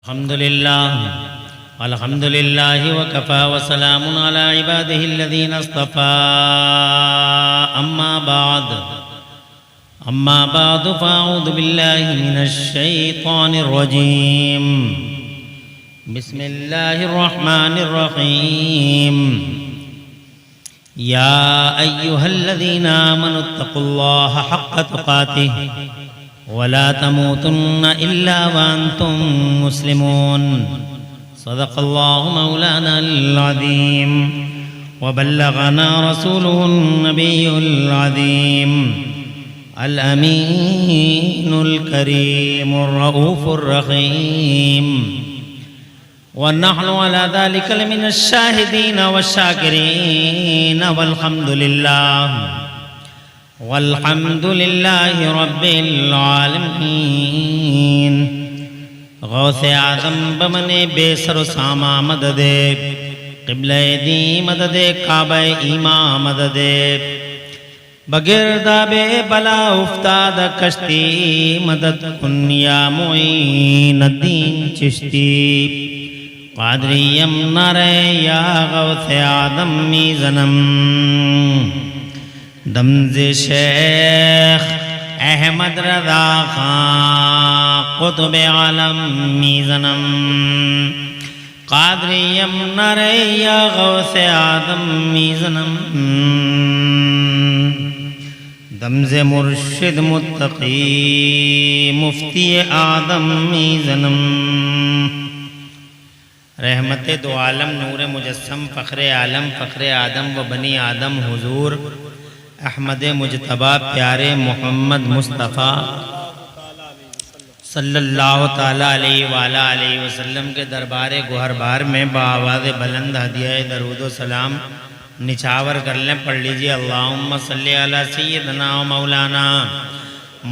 अल्हम्दुलिल्लाह वकफ़ा वसलामुन अला इबादिहि अल्लज़ीना इस्तफ़ा अम्मा बाद फ़अऊज़ु बिल्लाहि मिनश शैतानिर रजीम बिस्मिल्लाहिर रहमानिर रहीम या अय्युहल्लज़ीना आमनुत्तक़ुल्लाहा हक़्क़ तुक़ातिहि वला तमूतुन्न इल्ला वअंतुम मुस्लिमून सदक़ल्लाहु मौलानाल अज़ीम व बल्लगना रसूलुहुन नबियुल अज़ीम अल अमीनुल करीमुर रऊफुर रहीम व नहनु अला ज़ालिका मिनश शाहिदीन वश्शाकिरीन वल्हम्दुलिल्लाहि रब्बिल आलमीन। गौसे आज़म बमने बेसर सामा मददे क़िबले दी मददे काबे ईमा मददे बगिरदाबे बला उफ्ताद कश्ती मदद कुन्या मुईनुद्दीन चिश्ती क़ादरियम नरे या गौसे आदम मीज़नम दमज़े शेख अहमद रज़ा खां क़ुतुब आलम मीज़नम क़ादरियम नरे या गौसे आदम मीज़नम दमज़े मुर्शिद मुत्तक़ी मुफ्ती आदम मीज़नम रहमत दो आलम नूर मुजस्सम फ़ख्र आलम फ़ख्र आदम व बनी आदम हुजूर अहमद मुजतबा प्यारे मोहम्मद मुस्तफ़ा सल्लल्लाहु ताला अलैहि वसल्लम के दरबार गुहरबार में बाआवाज़ बुलंद हदिया दरूद व सलाम निछावर कर लें। पढ़ लीजिए अल्लाहुम्मा सल्ली अला सय्यिदना व मौलाना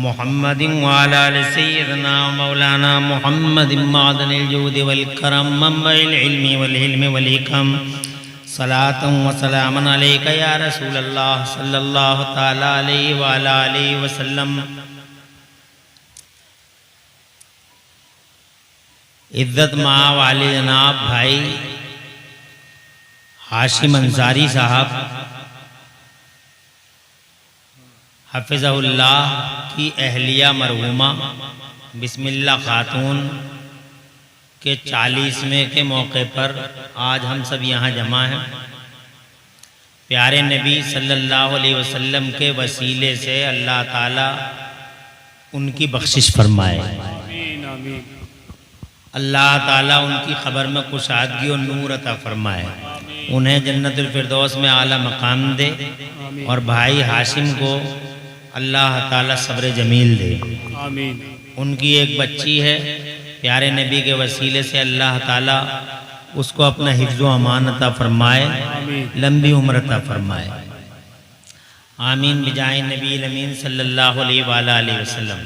मुहम्मदिन व अला आलि सय्यिदना व मौलाना मुहम्मदिन मादनिल जूदि वल करम मंबइल इल्मी वल हिल्मी वल हिकम सलातन व सलामन अलैका या रसूलल्लाह सल्लल्लाहु ताला अलैहि वसल्लम। इज्जत माँ वाले जनाब भाई हाशिम अंसारी साहब हफ़िज़हुल्लाह की अहलिया मरहूमा बिस्मिल्लाह खातून के 40वें के मौके पर आज हम सब यहाँ जमा हैं। प्यारे नबी सल्लल्लाहु अलैहि वसल्लम के वसीले से अल्लाह ताला उनकी बख्शिश फरमाए। अल्लाह ताला उनकी ख़बर में कुशादगी और नूर अता फरमाए। उन्हें जन्नतुल फिरदौस में आला मकाम दे और भाई हाशिम को अल्लाह ताला सब्र जमील दे। आमीन। उनकी एक बच्ची है, प्यारे नबी के वसीले से अल्लाह ताला उसको अपना हिफ्ज़ व अमान अता फरमाए, लंबी उम्र अता फरमाए। आमीन बिजाए नबी अमीन सल्लल्लाहु अलैहि वसल्लम।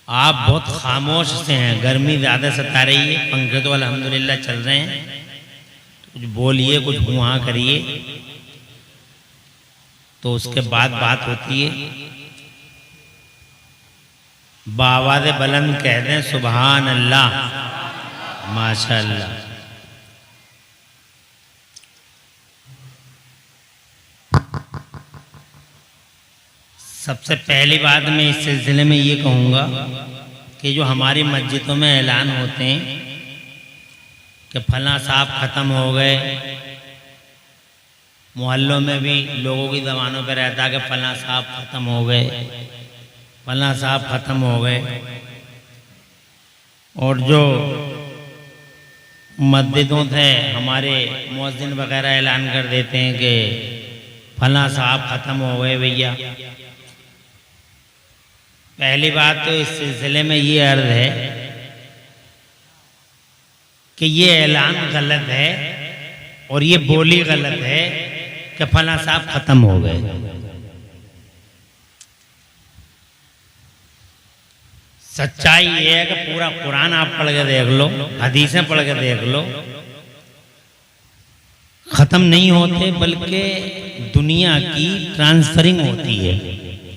आप बहुत खामोश से हैं, गर्मी ज़्यादा सता रही है, पंखे तो अल्हम्दुलिल्लाह चल रहे हैं, कुछ बोलिए, कुछ हुआ करिए तो उसके बाद बात होती है। बाआवाज़ बुलंद कह दें सुभान अल्लाह माशाअल्लाह। सबसे पहली बात मैं इस सिलसिले में ये कहूँगा कि जो हमारी मस्जिदों में ऐलान होते हैं कि फलां साहब ख़त्म हो गए, मोहल्लों में भी लोगों की ज़बानों पर रहता है कि फलां साहब ख़त्म हो गए, फलां साहब ख़त्म हो गए। और जो मस्जिदों से हमारे मुअज्जिन वगैरह ऐलान कर देते हैं कि फलां साहब ख़त्म हो गए भैया। पहली बात तो इस सिलसिले में ये अर्ज़ है कि ये ऐलान गलत है और ये बोली गलत है कि फलां साहब ख़त्म हो गए। सच्चाई ये है कि पूरा कुरान आप पढ़ के देख लो, हदीसें पढ़ के देख लो, ख़त्म नहीं होते बल्कि दुनिया की ट्रांसफरिंग होती है,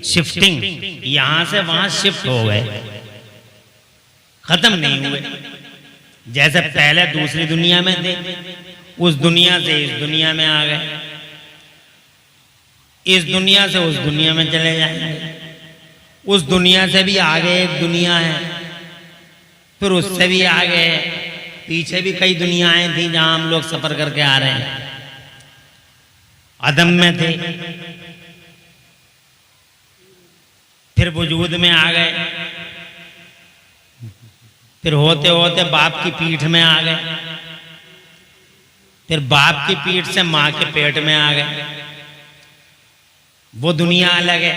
शिफ्टिंग, यहाँ से वहाँ शिफ्ट हो गए। खत्म नहीं हुए। जैसे पहले दूसरी दुनिया में थे, उस दुनिया से इस दुनिया में आ गए, इस दुनिया से उस दुनिया में चले जाएंगे, उस दुनिया से भी आगे एक दुनिया है, फिर उससे भी आगे, पीछे भी कई दुनियाएं थी जहां हम लोग सफर करके आ रहे हैं। अदम में थे, फिर वजूद में आ गए, फिर होते होते बाप की पीठ में आ गए, फिर बाप की पीठ से मां के पेट में आ गए। वो दुनिया अलग है,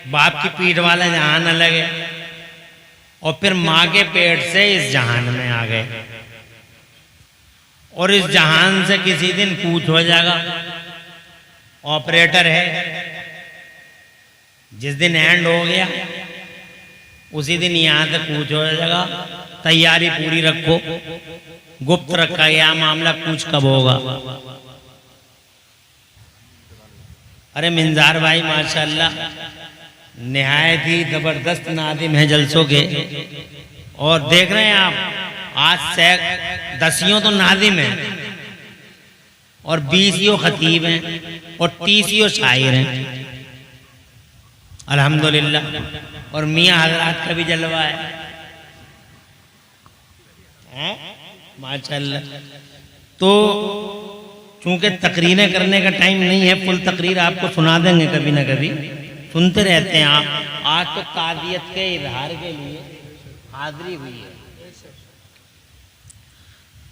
बाप की पीठ वाला जहान अलग है, और फिर मां के पेट से इस जहान में आ गए। और इस जहान से किसी दिन कूच हो जाएगा, ऑपरेटर है, जिस दिन एंड हो गया उसी दिन यहां से कूच हो जाएगा। तैयारी पूरी रखो, गुप्त रखा गया मामला, कूच कब होगा। अरे मिंजार भाई माशाल्लाह निहायत ही जबरदस्त नादिम है जलसों के, और देख रहे हैं आप आज से 10 तो नादिम है, और 20 खतीब हैं, और 30 शायर हैं अल्हम्दुलिल्लाह। और मियाँ हजरात का भी जलवा है माशाल्लाह। तो चूंकि तकरीरें करने का टाइम नहीं है, फुल तकरीर आपको सुना देंगे कभी ना कभी, सुनते रहते हैं आप। आज तो ताज़ियत के इजहार के लिए हाजिरी हुई है।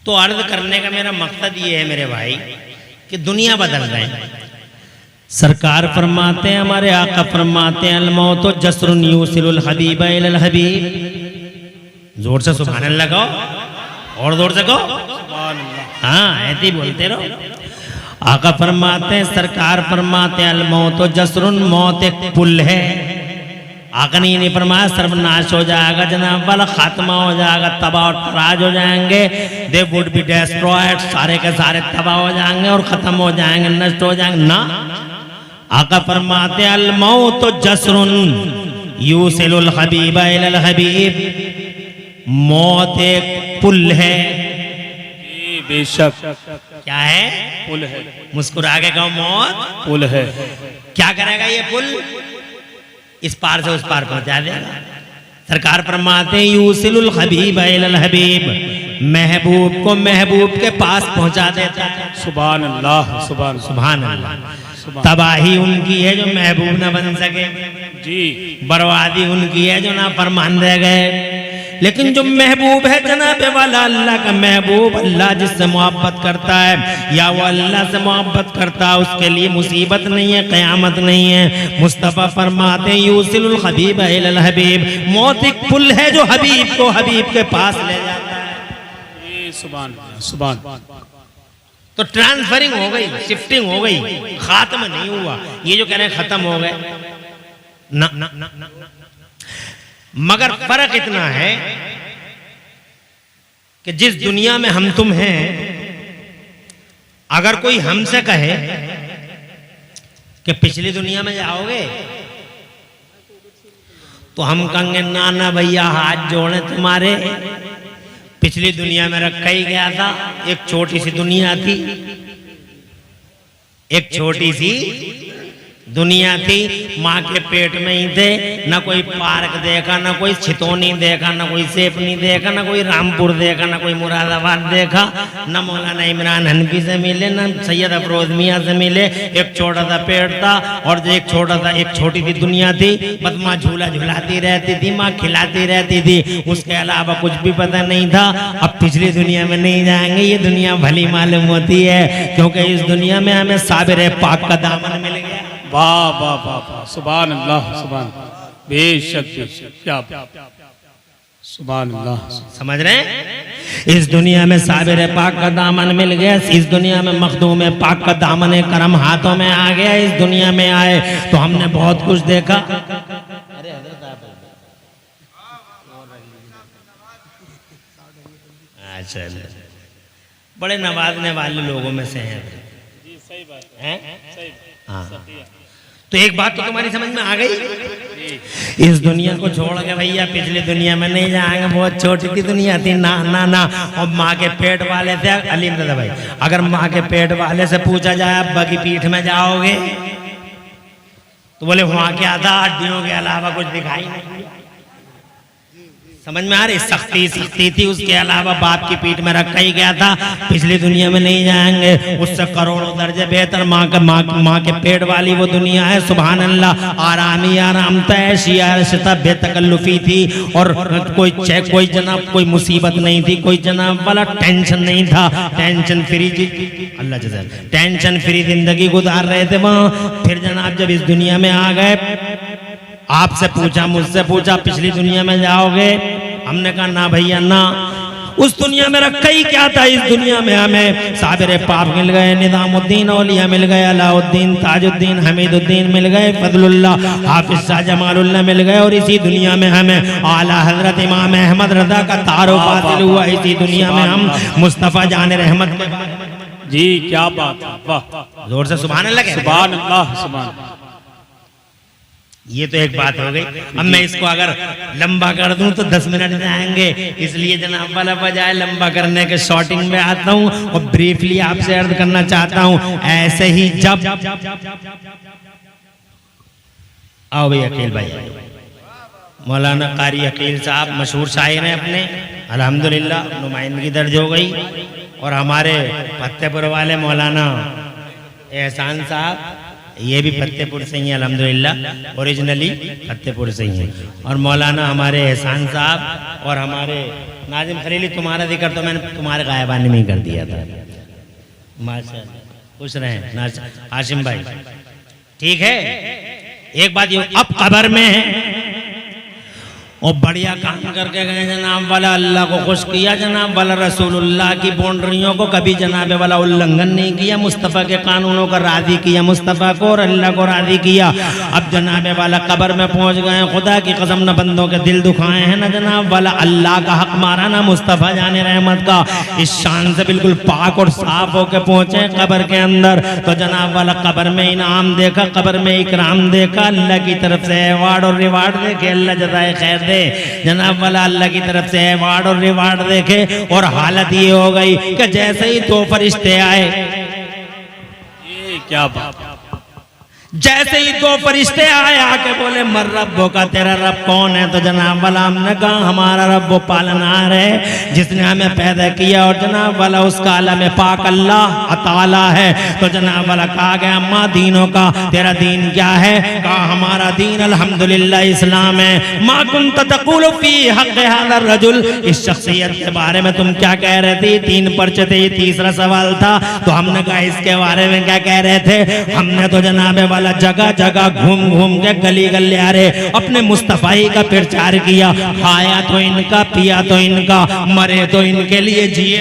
तो अर्ज करने का मेरा मकसद ये है मेरे भाई कि दुनिया बदल रहे हैं। सरकार फरमाते हैं, हमारे आका फरमाते हैं, अल-मौत जस्रुन युसिलुल हबीब इलल हबीब। जोर से सुभान अल्लाह कहो, और जोर से कहो सुभान अल्लाह। हाँ ऐसे ही बोलते रहो। आका फरमाते हैं, सरकार फरमाते हैं, अल-मौत जस्रुन, मौत एक पुल है। आका ने नहीं फरमाया सर्वनाश हो जाएगा जनाब वाला, खात्मा हो जाएगा, तबाह और तराज हो जाएंगे। दे वुड बी डिस्ट्रॉयड, सारे के सारे तबाह हो जाएंगे और खत्म हो जाएंगे, नष्ट हो जाएंगे ना। आका फरमाते अल मौत जस्रुन यूसिलुल हबीब इलल हबीब, मौत एक पुल है। बेशक क्या है? पुल है। मुस्कुरा के कहो मौत पुल है। क्या करेगा ये पुल? इस पार से उस पार पहुंचा देगा। सरकार फरमाते हैं यूसिलुल हबीब इलल हबीब, महबूब को महबूब के पास पहुंचा देता है। सुभान अल्लाह, सुभान सुभान अल्लाह। तबाही उनकी है जो महबूब ना बन सके जी, बर्बादी उनकी है जो ना फरमान रह गए। लेकिन जो महबूब है जनाबे वाला अल्लाह का महबूब, अल्लाह जिससे मोहब्बत करता है या वो अल्लाह से मोहब्बत करता है, उसके लिए मुसीबत नहीं है, क़यामत नहीं है। मुस्तफ़ा फरमाते हैं यूसिलुल हबीब इलल हबीब, मौत एक पुल है जो हबीब को हबीब के पास ले जाता है। सुभान सुभान। तो ट्रांसफरिंग हो गई, शिफ्टिंग हो गई, खात्मा नहीं हुआ। ये जो कह रहे हैं खत्म हो गए ना, ना, ना, ना, ना। मगर फर्क इतना है कि जिस दुनिया में हम तुम हैं, अगर कोई हमसे कहे कि पिछली दुनिया में जाओगे, तो हम कहेंगे ना ना भैया हाथ जोड़े तुम्हारे, पिछली दुनिया में रखा ही गया था। एक छोटी सी दुनिया थी, एक छोटी सी दुनिया थी, माँ के पेट में ही थे। ना कोई पार्क देखा, ना कोई छितौनी देखा, ना कोई सेपनी देखा, ना कोई रामपुर देखा, ना कोई मुरादाबाद देखा, ना मौलाना इमरान हनफी से मिले, ना सैयद अफरोज मियाँ से मिले। एक छोटा सा पेड़ था और एक छोटी सी दुनिया थी। बस माँ झूला झुलाती रहती थी, माँ खिलाती रहती थी, उसके अलावा कुछ भी पता नहीं था। अब पिछली दुनिया में नहीं जाएंगे, ये दुनिया भली मालूम होती है, क्योंकि इस दुनिया में हमें साबिर पाक का दामन मिल गया। वाह वाह वाह वाह, सुभान अल्लाह, सुभान। बेशक बेशक, क्या सुभान अल्लाह। समझ रहे हैं? इस दुनिया में साबिर पाक का दामन मिल गया, इस दुनिया में मखदूम पाक का दामन करम हाथों में आ गया। इस दुनिया में आए तो हमने बहुत कुछ देखा। अच्छा, बड़े नवाजने वाले लोगों में से हैं। जी सही बात है? सही। हाँ, तो एक बात तो तुम्हारी समझ में आ गई इस दुनिया को छोड़ के भैया पिछली दुनिया में नहीं जाएंगे, बहुत छोटी सी दुनिया थी। ना ना ना, और माँ के पेट वाले थे अली रज़ा भाई, अगर माँ के पेट वाले से पूछा जाए अब्बा की पीठ में जाओगे तो बोले वहां क्या था, हड्डियों के अलावा कुछ दिखाई नहीं। समझ में आ रही, सख्ती थी, उसके अलावा बाप की पीठ में रखा ही गया था। पिछली दुनिया में नहीं जाएंगे, उससे करोड़ों दर्जे बेहतर माँ के पेट वाली वो दुनिया है। सुभान अल्लाह, आराम ही आराम था, बेतकल्लुफी थी, और कोई जनाब कोई मुसीबत नहीं थी, कोई जनाब वाला टेंशन नहीं था। टेंशन फ्री अल्लाह जज़ा, टेंशन फ्री जिंदगी गुजार रहे थे वहाँ। फिर जनाब जब इस दुनिया में आ गए, आपसे पूछा, मुझसे पूछा पिछली दुनिया में जाओगे, हमने कहा ना भैया ना। उस दुनिया में रखा ही क्या था, इस दुनिया में हमें साबिर पाक मिल गए, निजामुद्दीन औलिया मिल गए, अलाउद्दीन, ताजुद्दीन, हमीदुद्दीन मिल गए, फजलुल्लाह, हाफिज शाह जमालुल्लाह मिल गए, और इसी दुनिया में हमें आला हजरत इमाम अहमद रजा का तारुफ हासिल हुआ। इसी दुनिया में हम मुस्तफ़ा जान रहमत के बारे में, जी क्या बात है, वाह, जोर से सुभान अल्लाह, सुभान अल्लाह, सुभान। ये तो एक बात हो गई। अब मैं इसको अगर लंबा कर दूं तो 10 मिनट जाएंगे, इसलिए जनाब वाला बजाय लंबा करने के शॉर्टिंग में आता हूं और ब्रीफली आपसे अर्ज करना चाहता हूं। ऐसे ही जब आओ भाई अकील भाई, मौलाना कारी अकील साहब मशहूर शायर हैं अपने, अल्हम्दुलिल्लाह नुमाइंदगी दर्ज हो गई। और हमारे फतेहपुर वाले मौलाना एहसान साहब, ये भी फतेहपुर से ही हैं अल्हम्दुलिल्लाह, ओरिजिनली फतेहपुर से ही हैं। और मौलाना हमारे एहसान साहब और हमारे नाजिम खलीली, तुम्हारा जिक्र तो मैंने तुम्हारे गायबानी में ही कर दिया था, माशाअल्लाह, खुश रहें हाशिम भाई, ठीक है। एक बात ये, अब कब्र में है और बढ़िया काम करके गए जनाब वाला, अल्लाह को खुश किया जनाब वाला, रसूलुल्लाह की बाउंड्रियों को कभी जनाब वाला उल्लंघन नहीं किया, मुस्तफ़ा के कानूनों को राजी किया, मुस्तफ़ा को और अल्लाह को राजी किया। अब जनाब वाला कब्र में पहुंच गए, खुदा की कसम न बंदों के दिल दुखाए हैं ना जनाब वाला, अल्लाह का हक मारा ना मुस्तफ़ा जाने रहमत का, इस शान से बिल्कुल पाक और साफ होके पहुंचे कब्र के अंदर। तो जनाब वाला कब्र में इनाम देखा, कब्र में इकराम देखा, अल्लाह की तरफ से अवार्ड और रिवार्ड देखे, अल्लाह जज़ाए खैर दे जनाब वाला, अल्लाह की तरफ से अवार्ड और रिवार्ड देखे। और हालत ये हो गई कि जैसे ही 2 फरिश्ते आए, ये क्या बात, जैसे ही 2 फरिश्ते आए आके बोले मर रब्बो का, तेरा रब कौन है? तो जनाब वाला हमने कहा हमारा रब वो पालनहार है जिसने हमें पैदा किया, और जनाब वाला उसका आलम पाक अल्लाह ताला है। तो जनाब वाला कहा गया अम्मा दीनों का, तेरा दीन क्या है? कहा हमारा दीन अल्हम्दुलिल्लाह इस्लाम है। मा कुंत तक़ूलु फी हक़्क़ हाज़ा रजुल, इस शख्सियत के बारे में तुम क्या कह रहे थे? 3 पर्चे थे, ये तीसरा सवाल था। तो हमने कहा इसके बारे में क्या कह रहे थे? हमने तो जनाब वाला जगह जगह घूम घूम के गली गलियारे अपने मुस्तफाई का प्रचार किया, खाया तो इनका, पिया तो इनका, मरे तो इनके लिए, जिए।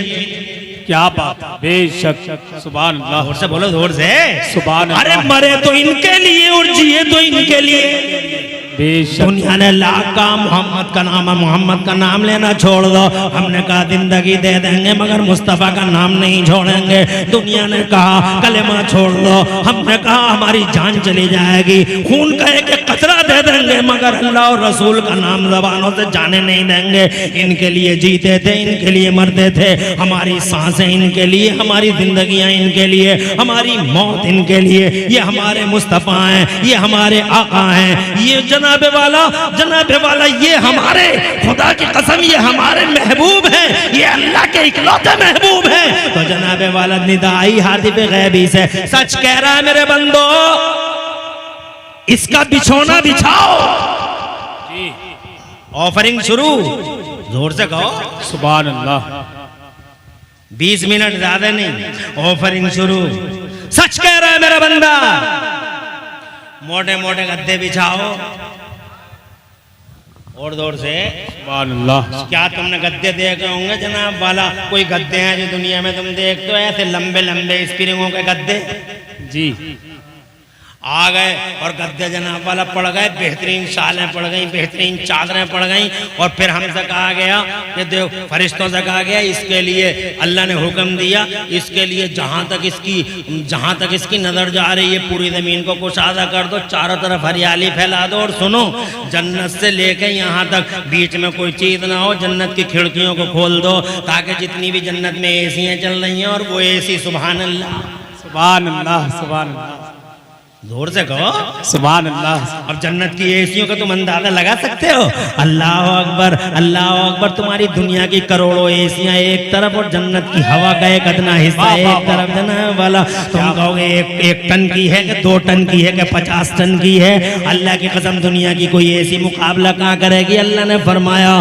क्या बात, बेशक, सुभान अल्लाह, जोर से बोलो, जोर से सुभान अल्लाह। अरे मरे तो इनके लिए और जिए तो इनके लिए। बेशक, दुनिया ने लाख का मोहम्मद का नाम है, मोहम्मद का नाम लेना छोड़ दो। हमने कहा जिंदगी दे देंगे मगर मुस्तफ़ा का नाम नहीं छोड़ेंगे। दुनिया ने कहा कलेमा छोड़ दो, हमने कहा हमारी जान चली जाएगी, खून का एक कतरा दे देंगे मगर अल्लाह और रसूल का नाम ज़बानों से जाने नहीं देंगे। इनके लिए जीते थे, इनके लिए मरते थे, हमारी सांसें इनके लिए, हमारी जिंदगियां इनके लिए, हमारी मौत इनके लिए। ये हमारे मुस्तफ़ा हैं, ये हमारे आका हैं, ये जनाबे वाला ये हमारे, खुदा की कसम ये हमारे महबूब हैं, ये अल्लाह के इकलौते महबूब हैं। तो जनाबे वाला निदाई हातिफ गैबी से सच कह रहा है मेरे बंदो, इसका बिछोना बिछाओ, ऑफरिंग शुरू, जोर से कहो सुभान अल्लाह। 20 मिनट ज्यादा नहीं, ऑफरिंग शुरू। सच कह रहा है मेरा बंदा, मोटे मोटे गद्दे बिछाओ और जोर से सुभान अल्लाह। क्या तुमने गद्दे देखे होंगे जनाब वाला? कोई गद्दे हैं जो दुनिया में तुम देखते हो ऐसे लंबे लंबे स्प्रिंगों के गद्दे? जी, आ गए और गद्दे जनाब वाला पड़ गए, बेहतरीन शालें पड़ गई, बेहतरीन चादरें पड़ गई। और फिर हमसे कहा गया कि देखो, फरिश्तों से कहा गया इसके लिए अल्लाह ने हुक्म दिया, इसके लिए जहाँ तक इसकी नज़र जा रही है पूरी ज़मीन को कुशादा कर दो, चारों तरफ हरियाली फैला दो। और सुनो, जन्नत से लेके यहाँ तक बीच में कोई चीज़ ना हो, जन्नत की खिड़कियों को खोल दो ताकि जितनी भी जन्नत में एसियाँ चल रही हैं और वो एसी सुभान अल्लाह सुभान अल्लाह सुभान अल्लाह, जोर से कहो सुभान अल्लाह। अब जन्नत की एसियों का तुम अंदाजा लगा सकते हो? अल्लाह अकबर, अल्लाह अकबर। तुम्हारी दुनिया की करोड़ों एसियां एक तरफ और जन्नत की हवा का एक अदना हिस्सा एक तरफ जनाब वाला। तुम कहोगे एक टन की है कि 2 टन की है कि 50 टन की है? अल्लाह की कसम, दुनिया की कोई ऐसी मुकाबला कहाँ करेगी? अल्लाह ने फरमाया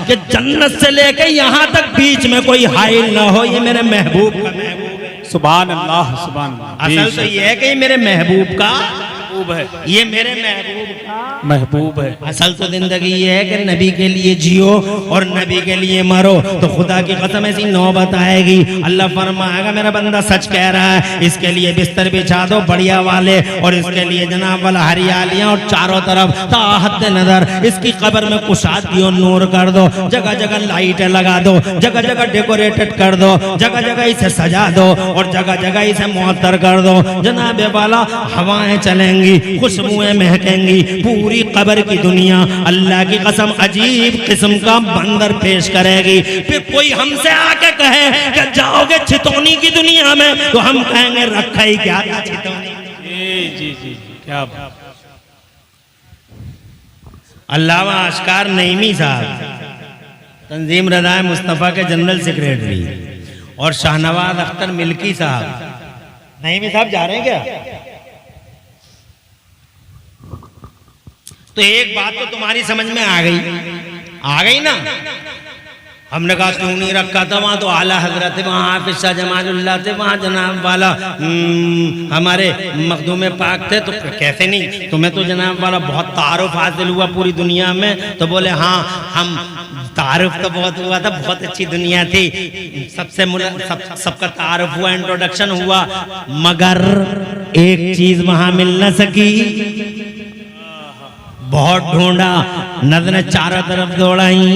कि जन्नत से लेके यहाँ तक बीच में कोई हाइल ना हो, ये मेरे महबूब का महबूब है। सुभान अल्लाह सुभान अल्लाह। असल तो ये है कि ये मेरे महबूब का महबूब है, ये मेरे महबूब का महबूब है। असल तो जिंदगी ये है कि नबी के लिए जियो और नबी के लिए मरो। तो खुदा की कसम ऐसी नौबत आएगी, अल्लाह फरमाएगा मेरा बंदा सच कह रहा है, इसके लिए बिस्तर बिछा दो बढ़िया वाले, और इसके लिए जनाब वाला हरियालियां, और चारों तरफ ताहत नजर इसकी कब्र में कुशादी और नूर कर दो, जगह जगह लाइटें लगा दो, जगह जगह डेकोरेटेड कर दो, जगह जगह इसे सजा दो और जगह जगह इसे मुअत्तर कर दो। जनाब वाला हवाएं चलेंगी, खुशबुएं महकेंगी, पूरी कब्र की दुनिया अल्लाह की कसम अजीब किस्म का बंदर पेश करेगी। फिर कोई हमसे आके कहे कि जाओगे छितौनी की दुनिया में, तो हम कहेंगे रखा ही क्या था छितौनी। जी जी जी, क्या बात। अल्लामा अशकार नईमी साहब, तंजीम रज़ाए मुस्तफ़ा के जनरल सेक्रेटरी, और शाहनवाज अख्तर मिल्की साहब। नईमी साहब जा रहे हैं क्या? तो एक बात तो तुम्हारी समझ में आ गई ना। हमने कहा क्यों नहीं रखा था? वहाँ तो आला हजरत, वहाँ हाफिज शाह जमालुल्लाह थे, वहाँ जनाब वाला हमारे मखदूम पाक थे, तो कैसे नहीं? तुम्हें तो जनाब वाला बहुत तारुफ हासिल हुआ पूरी दुनिया में। तो बोले हाँ, हम तारुफ तो बहुत हुआ था, बहुत अच्छी दुनिया थी, सबका तारुफ हुआ, इंट्रोडक्शन हुआ, मगर एक चीज वहाँ मिल न सकी। बहुत ढूंढा, नजर चारों तरफ दौड़ाई,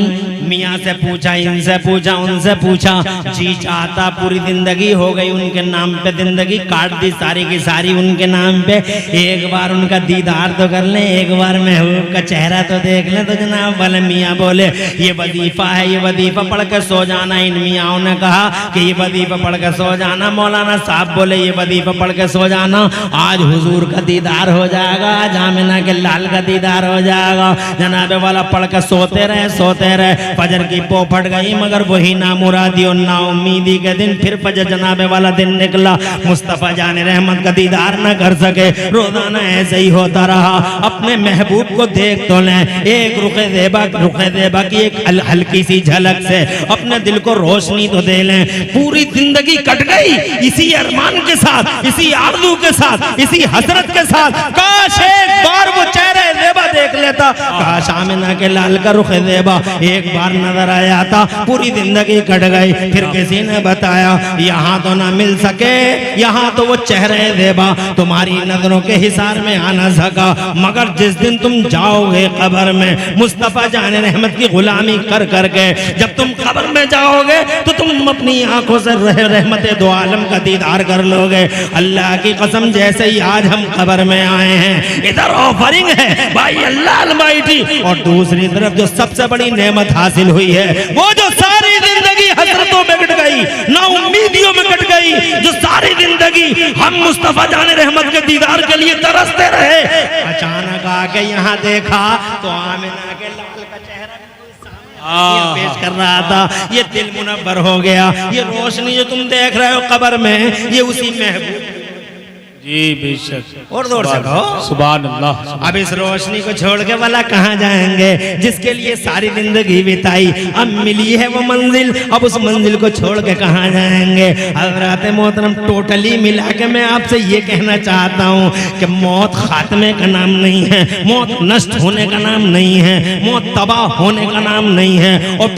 मियाँ से पूछा, इनसे पूछा, उनसे पूछा, जी चाहता पूरी जिंदगी हो गई उनके नाम पे, जिंदगी काट दी सारी की सारी उनके नाम पे। एक बार उनका दीदार तो कर लें, एक बार महबूब का चेहरा तो देख लें। तो जनाब वाले मियाँ बोले ये वजीफा है, ये वजीफा पढ़ के सो जाना। इन मियाँओं ने कहा कि ये वजीफा पढ़ के सो जाना। मौलाना साहब बोले ये वजीफा पढ़ के सो जाना, आज हुजूर का दीदार हो जाएगा, आज आमिना के लाल का दीदार हो जाएगा। जनाबे वाला पढ़ के सोते रहे, फजर की पोपट गई, मगर वही ना मुरादी और ना उम्मीदी के दिन फिर फजर जनाबे वाला दिन निकला। मुस्तफ़ा जाने रहमत का दीदार न कर सके, रोजाना ऐसे ही होता रहा। अपने महबूब को देख तो लें, एक रुखे देबा की एक हल्की सी झलक से अपने दिल को रोशनी तो दे लें। पूरी जिंदगी कट गई इसी अरमान के साथ, इसी आरज़ू के साथ, इसी हसरत के साथ, काश एक बार वो चेहरे देबा देख लेता, काश आमिना के लाल का रुख देबा एक बार नजर आया था। पूरी जिंदगी कट गई, फिर किसी ने बताया यहाँ तो ना मिल सके, यहाँ तो वो चेहरे देबा तुम्हारी नजरों के हिसार में आ ना सका, मगर जिस दिन तुम जाओगे कब्र में मुस्तफ़ा जाने रहमत की गुलामी कर करके, जब तुम कब्र में जाओगे तो तुम अपनी आंखों से रहमत दो आलम का दीदार कर लोगे। अल्लाह की कसम, जैसे ही आज हम कब्र में आए हैं, इधर ऑफरिंग है भाई अल्लाह अलमाइटी, और दूसरी तरफ जो सबसे बड़ी नेमत हासिल हुई है, वो जो सारी जिंदगी हसरतों में कट गई, ना उम्मीदियों में कट गई, जो सारी जिंदगी हम मुस्तफ़ा जाने रहमत के दीदार के लिए तरसते रहे, अचानक आके यहाँ देखा तो आमिना के लाल का चेहरा पेश कर रहा था। ये दिल मुनव्वर हो गया। ये रोशनी जो तुम देख रहे हो कब्र में, ये उसी महबूब जी बेशक। और जोर से कहो सुभान अल्लाह। अब इस रोशनी को छोड़ के वाला कहाँ जाएंगे, जिसके लिए सारी जिंदगी बिताई, अब मिली है वो मंजिल, अब उस मंजिल को छोड़ के कहाँ जाएंगे। हज़रात मोहतरम, टोटली मिला के मैं आपसे ये कहना चाहता हूँ कि मौत खात्मे का नाम नहीं है, मौत नष्ट होने का नाम नहीं है, मौत तबाह होने का नाम नहीं है। और